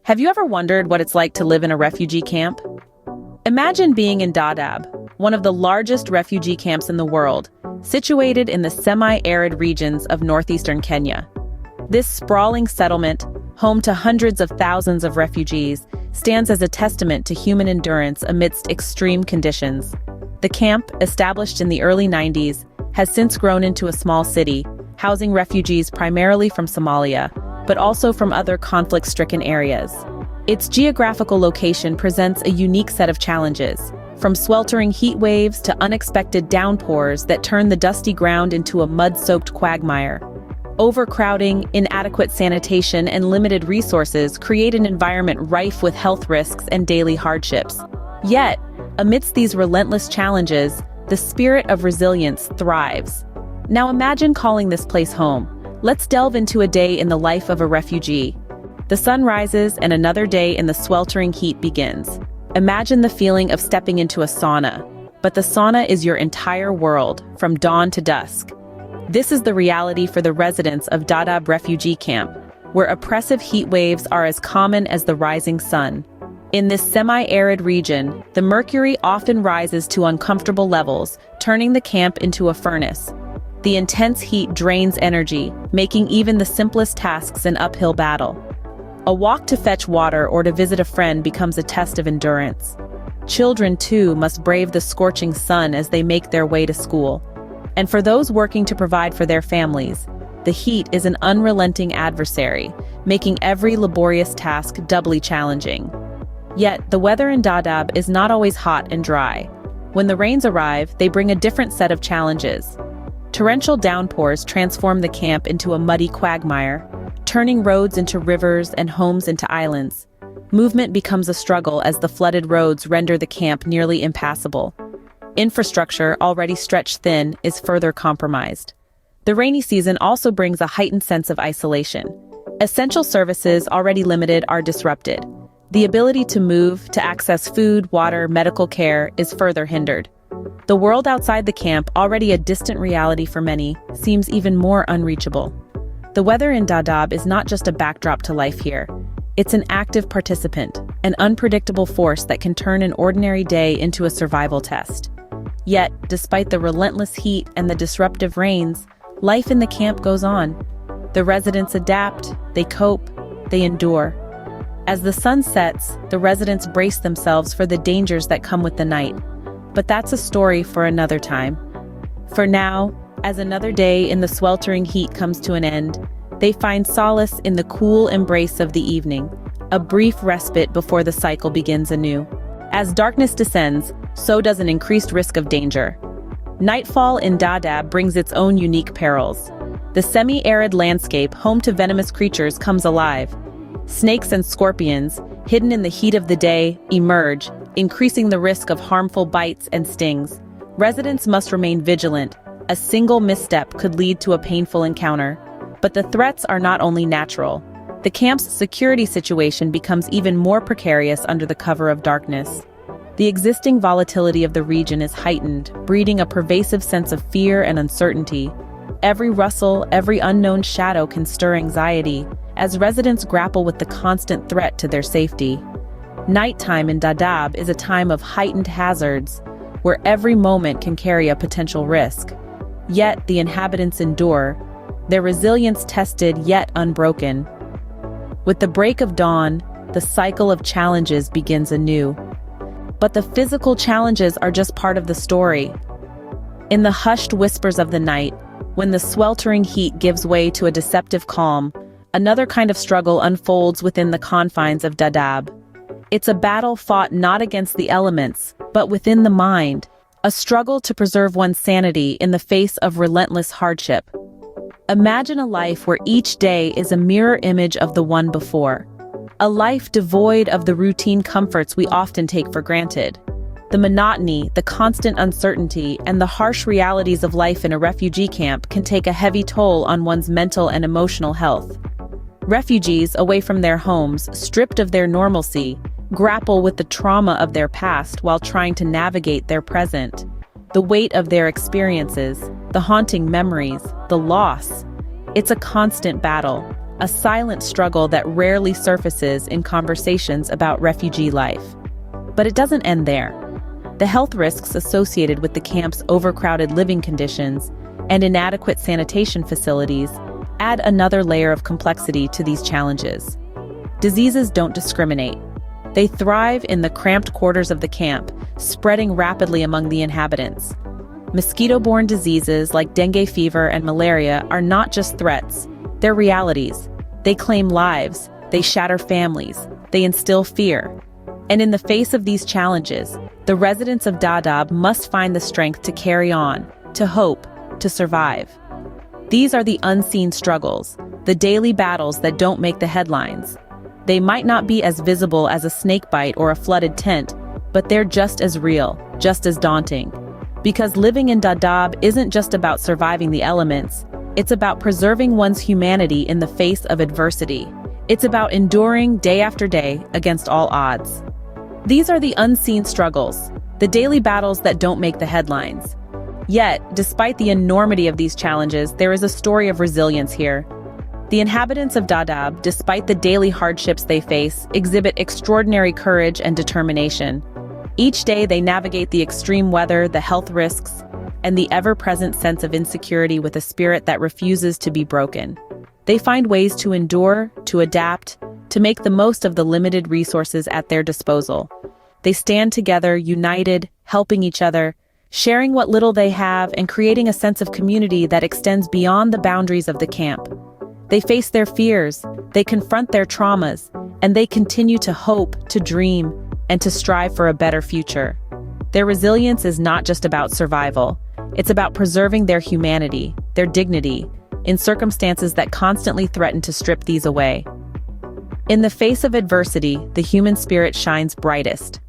Have you ever wondered what it's like to live in a refugee camp? Imagine being in Daadab, one of the largest refugee camps in the world, situated in the semi-arid regions of northeastern Kenya. This sprawling settlement, home to hundreds of thousands of refugees, stands as a testament to human endurance amidst extreme conditions. The camp, established in the early 90s, has since grown into a small city, housing refugees primarily from Somalia, but also from other conflict-stricken areas. Its geographical location presents a unique set of challenges, from sweltering heat waves to unexpected downpours that turn the dusty ground into a mud-soaked quagmire. Overcrowding, inadequate sanitation, and limited resources create an environment rife with health risks and daily hardships. Yet, amidst these relentless challenges, the spirit of resilience thrives. Now imagine calling this place home. Let's delve into a day in the life of a refugee. The sun rises and another day in the sweltering heat begins. Imagine the feeling of stepping into a sauna, but the sauna is your entire world, from dawn to dusk. This is the reality for the residents of Daadab Refugee Camp, where oppressive heat waves are as common as the rising sun. In this semi-arid region, the mercury often rises to uncomfortable levels, turning the camp into a furnace. The intense heat drains energy, making even the simplest tasks an uphill battle. A walk to fetch water or to visit a friend becomes a test of endurance. Children, too, must brave the scorching sun as they make their way to school. And for those working to provide for their families, the heat is an unrelenting adversary, making every laborious task doubly challenging. Yet, the weather in Daadab is not always hot and dry. When the rains arrive, they bring a different set of challenges. Torrential downpours transform the camp into a muddy quagmire, turning roads into rivers and homes into islands. Movement becomes a struggle as the flooded roads render the camp nearly impassable. Infrastructure, already stretched thin, is further compromised. The rainy season also brings a heightened sense of isolation. Essential services, already limited, are disrupted. The ability to move, to access food, water, medical care, is further hindered. The world outside the camp, already a distant reality for many, seems even more unreachable. The weather in Daadab is not just a backdrop to life here. It's an active participant, an unpredictable force that can turn an ordinary day into a survival test. Yet, despite the relentless heat and the disruptive rains, life in the camp goes on. The residents adapt, they cope, they endure. As the sun sets, the residents brace themselves for the dangers that come with the night. But that's a story for another time. For now, as another day in the sweltering heat comes to an end, they find solace in the cool embrace of the evening, a brief respite before the cycle begins anew. As darkness descends, so does an increased risk of danger. Nightfall in Daadab brings its own unique perils. The semi-arid landscape, home to venomous creatures, comes alive. Snakes and scorpions, hidden in the heat of the day, emerge, increasing the risk of harmful bites and stings. Residents must remain vigilant. A single misstep could lead to a painful encounter. But the threats are not only natural. The camp's security situation becomes even more precarious under the cover of darkness. The existing volatility of the region is heightened, breeding a pervasive sense of fear and uncertainty. Every rustle, every unknown shadow can stir anxiety, as residents grapple with the constant threat to their safety. Nighttime in Daadab is a time of heightened hazards, where every moment can carry a potential risk. Yet the inhabitants endure, their resilience tested yet unbroken. With the break of dawn, the cycle of challenges begins anew. But the physical challenges are just part of the story. In the hushed whispers of the night, when the sweltering heat gives way to a deceptive calm, another kind of struggle unfolds within the confines of Daadab. It's a battle fought not against the elements, but within the mind, a struggle to preserve one's sanity in the face of relentless hardship. Imagine a life where each day is a mirror image of the one before. A life devoid of the routine comforts we often take for granted. The monotony, the constant uncertainty, and the harsh realities of life in a refugee camp can take a heavy toll on one's mental and emotional health. Refugees away from their homes, stripped of their normalcy, grapple with the trauma of their past while trying to navigate their present. The weight of their experiences, the haunting memories, the loss. It's a constant battle, a silent struggle that rarely surfaces in conversations about refugee life. But it doesn't end there. The health risks associated with the camp's overcrowded living conditions and inadequate sanitation facilities add another layer of complexity to these challenges. Diseases don't discriminate. They thrive in the cramped quarters of the camp, spreading rapidly among the inhabitants. Mosquito-borne diseases like dengue fever and malaria are not just threats, they're realities. They claim lives, they shatter families, they instill fear. And in the face of these challenges, the residents of Daadab must find the strength to carry on, to hope, to survive. These are the unseen struggles, the daily battles that don't make the headlines. They might not be as visible as a snakebite or a flooded tent, but they're just as real, just as daunting. Because living in Daadab isn't just about surviving the elements, it's about preserving one's humanity in the face of adversity. It's about enduring day after day against all odds. These are the unseen struggles, the daily battles that don't make the headlines. Yet, despite the enormity of these challenges, there is a story of resilience here. The inhabitants of Daadab, despite the daily hardships they face, exhibit extraordinary courage and determination. Each day they navigate the extreme weather, the health risks, and the ever-present sense of insecurity with a spirit that refuses to be broken. They find ways to endure, to adapt, to make the most of the limited resources at their disposal. They stand together, united, helping each other, sharing what little they have, and creating a sense of community that extends beyond the boundaries of the camp. They face their fears, they confront their traumas, and they continue to hope, to dream, and to strive for a better future. Their resilience is not just about survival. It's about preserving their humanity, their dignity, in circumstances that constantly threaten to strip these away. In the face of adversity, the human spirit shines brightest.